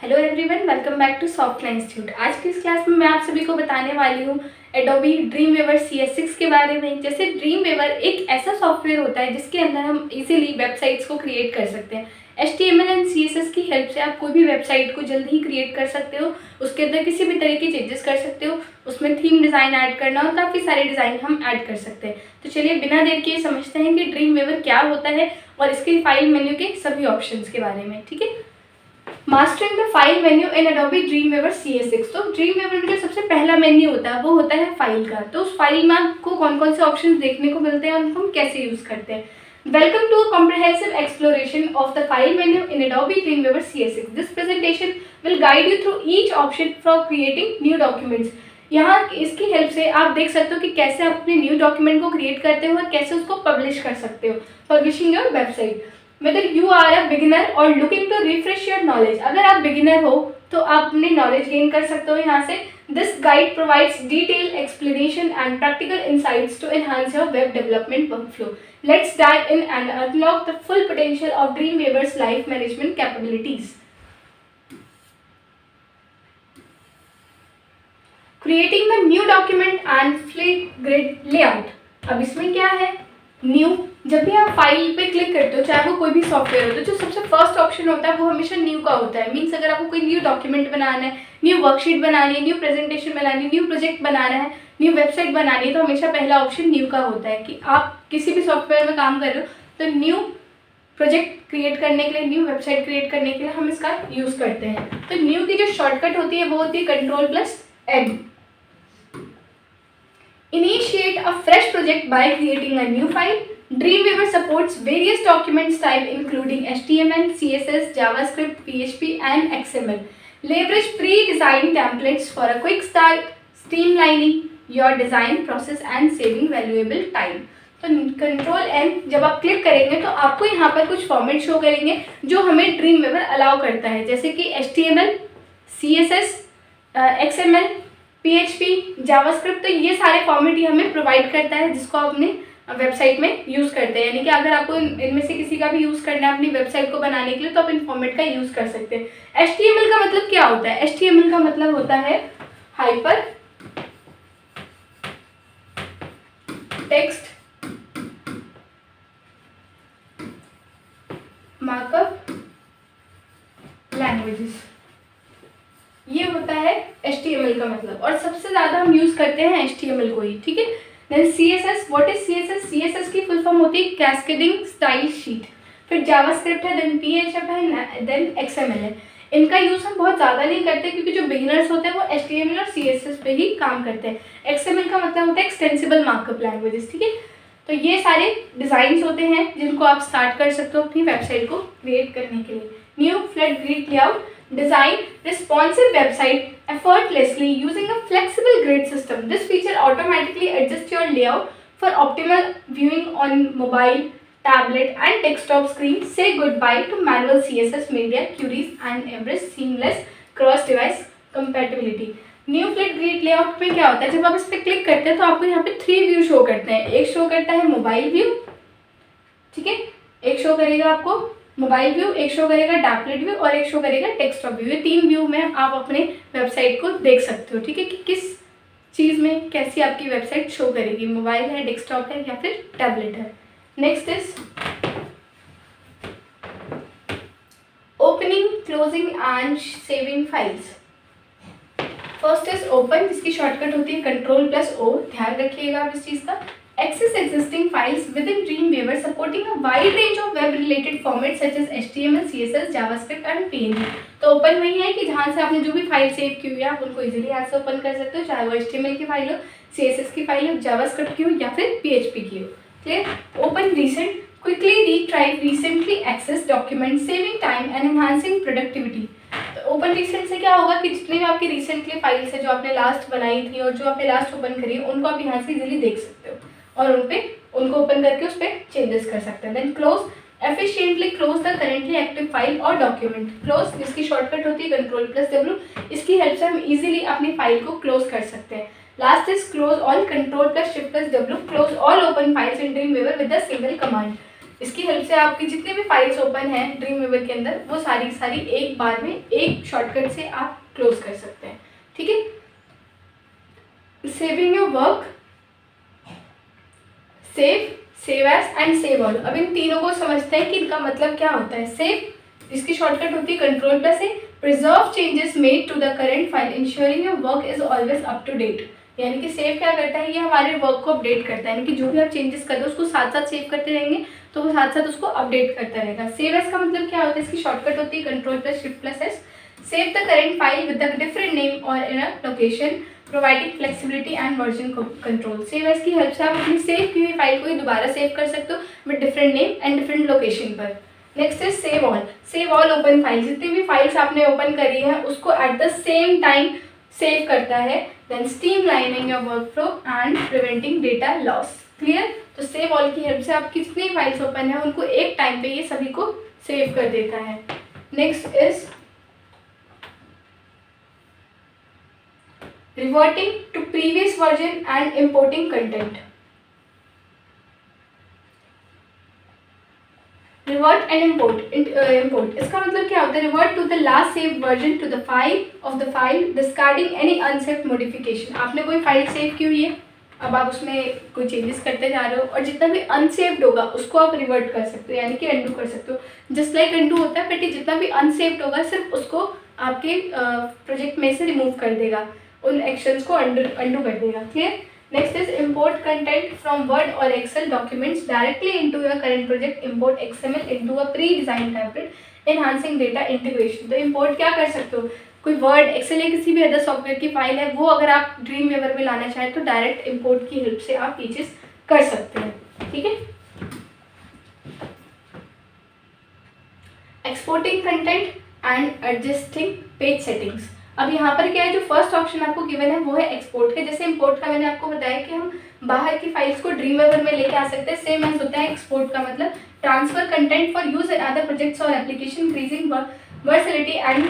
Hello everyone, welcome back to Softline institute. आज की इस क्लास में मैं आप सभी को बताने वाली हूँ एडोबी ड्रीमवेवर CS6 के बारे में। जैसे ड्रीमवेवर एक ऐसा सॉफ्टवेयर होता है जिसके अंदर हम इजीली वेबसाइट्स को क्रिएट कर सकते हैं। HTML एंड CSS की हेल्प से आप कोई भी वेबसाइट को जल्दी ही क्रिएट कर सकते हो, उसके अंदर किसी भी तरह की चेंजेस कर सकते हो, उसमें थीम डिज़ाइन ऐड करना और काफ़ी सारे डिज़ाइन हम ऐड कर सकते हैं। तो चलिए बिना देर किए समझते हैं कि ड्रीमवेवर क्या होता है और इसके फाइल मेन्यू के सभी ऑप्शंस के बारे में। ठीक है, mastering the file menu in Adobe Dreamweaver CS6। तो ड्रीमवेवर में जो सबसे पहला मेन्यू होता है वो होता है फाइल का। तो उस फाइल में आपको कौन कौन से ऑप्शन देखने को मिलते हैं और उनको हम कैसे यूज करते हैं। Welcome to comprehensive exploration of the file menu in Adobe Dreamweaver CS6। This presentation will guide you through each option for creating new documents. यहाँ इसकी हेल्प से आप देख सकते हो कि कैसे आप अपने न्यू डॉक्यूमेंट को क्रिएट करते हो और कैसे उसको पब्लिश कर सकते हो, publishing your website. Whether you are a beginner or looking to refresh your knowledge, अगर आप बिगिनर हो तो आप अपनी नॉलेज गेन कर सकते हो यहाँ से। This guide provides detailed explanation and practical insights to enhance your web development workflow. Let's dive in and unlock the full potential of Dreamweaver's life management capabilities. Creating the new document and flip grid layout. अब इसमें क्या है, new. जब भी आप file पे click करते हो, चाहे वो कोई भी सॉफ्टवेयर हो, तो जो सबसे फर्स्ट ऑप्शन होता है वो हमेशा न्यू का होता है। मीन्स अगर आपको कोई न्यू डॉक्यूमेंट बनाना है, न्यू वर्कशीट बनानी है, न्यू प्रेजेंटेशन बनानी है, न्यू प्रोजेक्ट बनाना है, न्यू वेबसाइट बनानी है, तो हमेशा पहला ऑप्शन न्यू का होता है कि आप किसी भी सॉफ्टवेयर में काम कर रहे हो तो न्यू प्रोजेक्ट क्रिएट करने के लिए, न्यू वेबसाइट क्रिएट करने के लिए हम इसका यूज़ करते हैं। तो न्यू की जो शॉर्टकट होती है वो होती है Ctrl+N। Initiate a fresh project by creating a new file. Dreamweaver supports various document styles including HTML, CSS, JavaScript, PHP, and XML. Leverage pre-designed templates for a quick start, streamlining your design process and saving valuable time. तो Ctrl+N जब आप click करेंगे तो आपको यहाँ पर कुछ format show करेंगे जो हमें ड्रीमवेवर अलाउ करता है, जैसे कि HTML, CSS, XML, PHP, JavaScript. तो ये सारे फॉर्मेट ही हमें प्रोवाइड करता है जिसको आप अपने वेबसाइट में यूज़ करते हैं। यानी कि अगर आपको इनमें से किसी का भी यूज़ करना है अपनी वेबसाइट को बनाने के लिए तो आप इन फॉर्मेट का यूज़ कर सकते हैं। HTML का मतलब क्या होता है? HTML का मतलब होता है हाइपर टेक्स्ट मार्कअप लैंग्वेजेस, ये होता है HTML का मतलब, और सबसे ज़्यादा हम यूज़ करते हैं HTML को ही। ठीक है, then CSS, what is CSS? CSS की फुल फॉर्म होती है कैस्केडिंग स्टाइल शीट। फिर जावास्क्रिप्ट है, देन PHP है, देन XML है। इनका यूज़ हम बहुत ज़्यादा नहीं करते क्योंकि जो बिगिनर्स होते हैं वो HTML और CSS पे ही काम करते हैं। XML का मतलब होता है एक्सटेंसिबल मार्कअप लैंग्वेजेस। ठीक है, तो ये सारे डिज़ाइंस होते हैं जिनको आप स्टार्ट कर सकते हो अपनी वेबसाइट को क्रिएट करने के लिए। New flat grid layout, design responsive website effortlessly using a flexible grid system. This feature automatically adjusts your layout for optimal viewing on mobile, tablet, and desktop screen. Say goodbye to manual CSS media queries and embrace seamless cross-device compatibility. New flat grid layout में क्या होता है, जब आप इस पर click करते हैं तो आपको यहाँ पे 3 व्यू शो करते हैं। एक शो करता है मोबाइल व्यू, ठीक है, एक शो करेगा आपको मोबाइल व्यू, एक शो करेगा टैबलेट व्यू और एक शो करेगा डेस्कटॉप व्यू। ये 3 व्यू में आप अपने वेबसाइट को देख सकते हो। ठीक है, कि किस चीज़ में कैसी आपकी वेबसाइट शो करेगी, मोबाइल है, डेस्कटॉप है या फिर टैबलेट है। Next is opening, closing and saving files. First is open, जिसकी शॉर्टकट होती है Ctrl+O। ध्यान रखिएगा आप इस चीज़ का। Access existing files within Dreamweaver supporting a wide range of web-related formats such as HTML, CSS, JavaScript and PNG। तो open वही है कि जहाँ से आपने जो भी फाइल सेव की हुई है आप उनको इजीली यहाँ से ओपन कर सकते हो, चाहे वो HTML की फाइल हो, CSS की फाइल हो, JavaScript की हो या फिर PHP की हो। Clear? Open recent, quickly retrieve recently accessed documents, saving time and enhancing productivity। तो ओपन रिसेंट से क्या होगा कि जितनी भी आपकी रिसेंटली फाइल्स है जो आपने लास्ट बनाई थी और जो आपने लास्ट ओपन करी है उनको आप यहाँ से इजीली देख सकते हो और उनको ओपन करके उस पर चेंजेस कर सकते हैं। Then close, efficiently close the currently active file और डॉक्यूमेंट। क्लोज, जिसकी शॉर्टकट होती है Ctrl+W। इसकी हेल्प से हम इजीली अपनी फाइल को क्लोज कर सकते हैं। Last is close all, Ctrl+Shift+W। Close all open files in Dreamweaver with a single command. इसकी हेल्प से आपकी जितने भी फाइल्स ओपन हैं ड्रीम वीवर के अंदर वो सारी सारी एक बार में एक शॉर्टकट से आप क्लोज कर सकते हैं। ठीक है, saving your work, save, save as and save all. अब इन तीनों को समझते हैं कि इनका मतलब क्या होता है। सेव, इसकी शॉर्टकट होती है control plus A. Preserve changes made to the current file ensuring your work is always up to date. यानी कि सेव क्या करता है, ये हमारे वर्क को अपडेट करता है, यानी कि जो भी आप चेंजेस कर रहे हो उसको साथ साथ सेव करते रहेंगे तो वो साथ साथ उसको अपडेट करता रहेगा। सेव एस का मतलब क्या होता है, इसकी शॉर्टकट होती है control plus shift plus S. Save the current file with the different name और in a location providing flexibility and version control. Save as की हेल्प से आप अपनी सेव की हुई फाइल को ही दोबारा सेव कर सकते हो with different name and different location पर। Next is save all. Save all open file, जितनी भी फाइल्स आपने ओपन करी है उसको at the same time save करता है। Then streamlining your workflow and preventing data loss. Clear. तो सेव ऑल की हेल्प से आपकी जितनी फाइल्स ओपन है उनको एक टाइम पे ये सभी को सेव कर देता है। Next is reverting to previous version and importing content. Revert and import, इसका मतलब क्या होता है, revert to the last save version to the file of the file discarding any unsaved modification. आपने कोई फाइल सेव की हुई है, अब आप उसमें कोई चेंजेस करते जा रहे हो और जितना भी अनसेव्ड होगा उसको आप रिवर्ट कर सकते हो, यानी कि अंडू कर सकते हो। जस्ट लाइक अंडू होता है, बट ये जितना भी अनसेव्ड होगा सिर्फ उसको आपके प्रोजेक्ट में से रिमूव कर देगा, उन एक्शंस को अंडू कर देगा। Clear. Next is import content from Word or Excel documents directly into your current project. Import XML into a pre-designed template, enhancing data integration. तो import क्या कर सकते हो, कोई Word, Excel या किसी भी अदर सॉफ्टवेयर की फाइल है वो अगर आप ड्रीम वीवर में लाना चाहें तो डायरेक्ट import की हेल्प से आप ये चीज़ कर सकते हैं। ठीक है। Exporting content and adjusting page settings. अब यहाँ पर क्या है, जो फर्स्ट ऑप्शन आपको गिवन है वो है एक्सपोर्ट का। जैसे इंपोर्ट का मैंने आपको बताया कि हम बाहर की फाइल्स को ड्रीम वीवर में लेके आ सकते हैं, सेम एज होता है एक्सपोर्ट का मतलब transfer content for use in other projects और application, increasing versatility and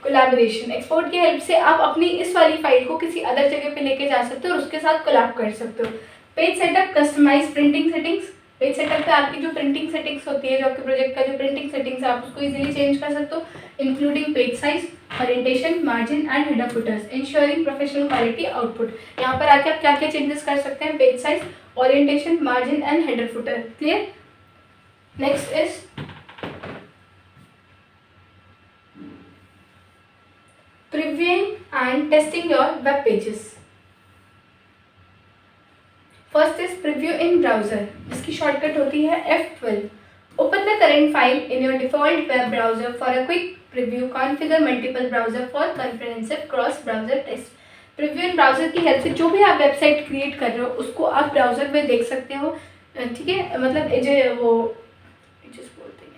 collaboration. Export की हेल्प से आप अपनी इस वाली फाइल को किसी अदर जगह पे लेके जा सकते हो और उसके साथ कोलैब कर सकते हो। Page setup, customize printing settings. Page setup पे आपकी जो प्रिंटिंग सेटिंग्स होती है, जो आपके प्रोजेक्ट का जो प्रिंटिंग सेटिंग्स है आप उसको इजीली चेंज कर सकते हो, including page size, orientation, margin and header putters, ensuring professional quality output. यहाँ पर आके आप क्या क्या चेंजेस कर सकते हैं, page size, orientation, margin and header footer. Clear. Next is previewing and testing your web pages. First is preview in browser, इसकी शॉर्टकट होती है F12। Open the current file in your default web browser for a quick preview, configure multiple browser for comprehensive cross browser test. Preview in browser की help से जो भी आप website create कर रहे हो उसको आप ब्राउजर में देख सकते हो। ठीक है, मतलब जो वो बोलते हैं,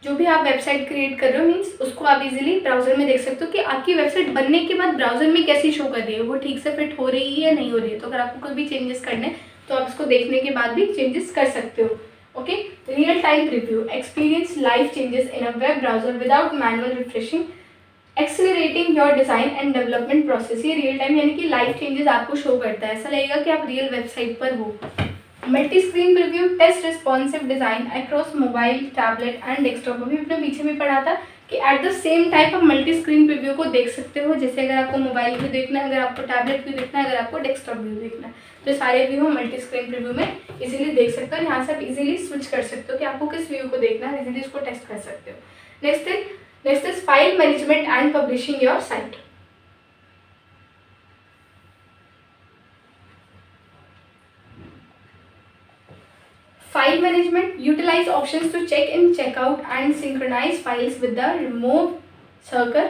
जो भी आप वेबसाइट क्रिएट कर रहे हो मीन्स उसको आप इजीली ब्राउजर में देख सकते हो कि आपकी वेबसाइट बनने के बाद ब्राउजर में कैसी शो कर रही है, वो ठीक से फिट हो रही है या नहीं हो रही है। तो अगर आपको कोई भी चेंजेस करने हैं तो आप इसको देखने के बाद भी चेंजेस कर सकते हो। Okay. Real time preview, experience live changes in a web browser without manual refreshing, accelerating your design and development process. ये रियल टाइम यानी कि लाइव चेंजेस आपको शो करता है, ऐसा लगेगा कि आप रियल वेबसाइट पर हो। Multi screen preview, test responsive design across mobile, tablet and desktop. अभी अपने पीछे भी पढ़ा था कि एट द सेम टाइम आप मल्टी स्क्रीन प्रीव्यू को देख सकते हो, जैसे अगर आपको मोबाइल व्यू देखना है, अगर आपको टैबलेट व्यू देखना है, अगर आपको डेस्कटॉप व्यू देखना है, तो सारे व्यू हम मल्टी स्क्रीन प्रीव्यू में इजीली देख सकते हो। यहाँ से आप इजीली स्विच कर सकते हो कि आपको किस व्यू को देखना है, इजीली उसको टेस्ट कर सकते हो। Next is file management and publishing your site. File management, utilize options to check in, check out and synchronize files with the remote server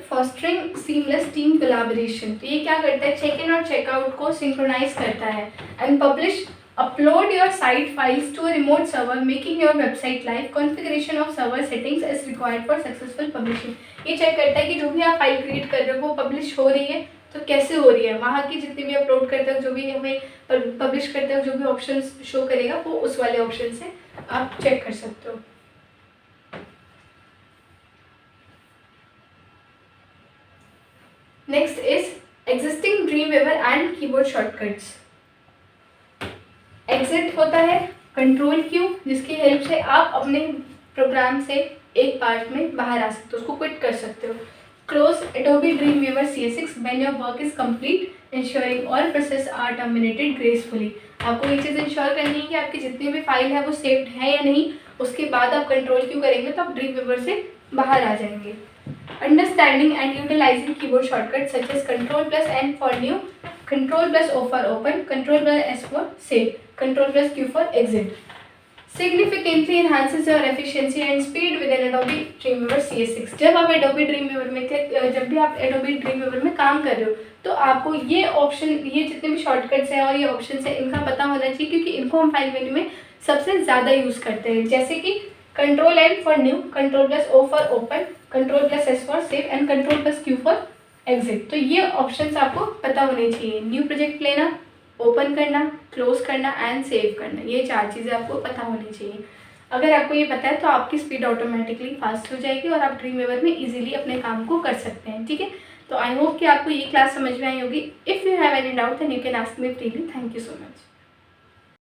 fostering seamless team collaboration। तो ये क्या करता है, चेक इन और checkout को synchronise करता है। And publish, upload your site files to a remote server making your website live, configuration of server settings is required for successful publishing। ये चेक करता है कि जो भी आप फाइल क्रिएट कर रहे हो वो पब्लिश हो रही है तो कैसे हो रही है, वहाँ की जितनी भी अपलोड करते हो, जो भी हमें पब्लिश करते हो, जो भी ऑप्शन शो करेगा वो उस वाले ऑप्शन से आप चेक कर सकते हो। Next is existing Dreamweaver and keyboard shortcuts. Exit होता है कंट्रोल क्यू, जिसकी हेल्प से आप अपने प्रोग्राम से एक पार्ट में बाहर आ सकते हो, उसको क्विट कर सकते हो। Close Adobe Dreamweaver CS6 when your work is complete, ensuring all process are terminated gracefully। आपको ये चीज़ इंश्योर करनी है कि आपकी जितनी भी फाइल है वो सेव्ड है या नहीं, उसके बाद आप कंट्रोल क्यू करेंगे तो आप ड्रीमवेवर से बाहर आ जाएंगे। Understanding and utilizing keyboard shortcut such as Ctrl+N for new, Ctrl+O for open, Ctrl+S for save, Ctrl+Q for exit। Significantly enhances your efficiency and speed within Adobe Dreamweaver CS6। जब आप Adobe Dreamweaver में जब भी आप Adobe Dreamweaver में काम कर रहे हो तो आपको ये ऑप्शन, ये जितने भी शॉर्टकट्स हैं और ये ऑप्शन है, इनका पता होना चाहिए, क्योंकि इनको हम फाइल मेन्यू में सबसे ज़्यादा यूज़ करते हैं। जैसे कि Ctrl+N for new, Ctrl+O for open, Ctrl+S for save and Ctrl+Q for exit। तो ये ऑप्शंस आपको पता होने चाहिए। न्यू प्रोजेक्ट लेना, ओपन करना, क्लोज करना एंड सेव करना, ये 4 चीज़ें आपको पता होनी चाहिए। अगर आपको ये पता है तो आपकी स्पीड ऑटोमेटिकली फास्ट हो जाएगी और आप ड्रीमवेवर में इजीली अपने काम को कर सकते हैं। ठीक है, तो आई होप कि आपको ये क्लास समझ में आई होगी। If you have any doubt then you can ask me freely. Thank you so much.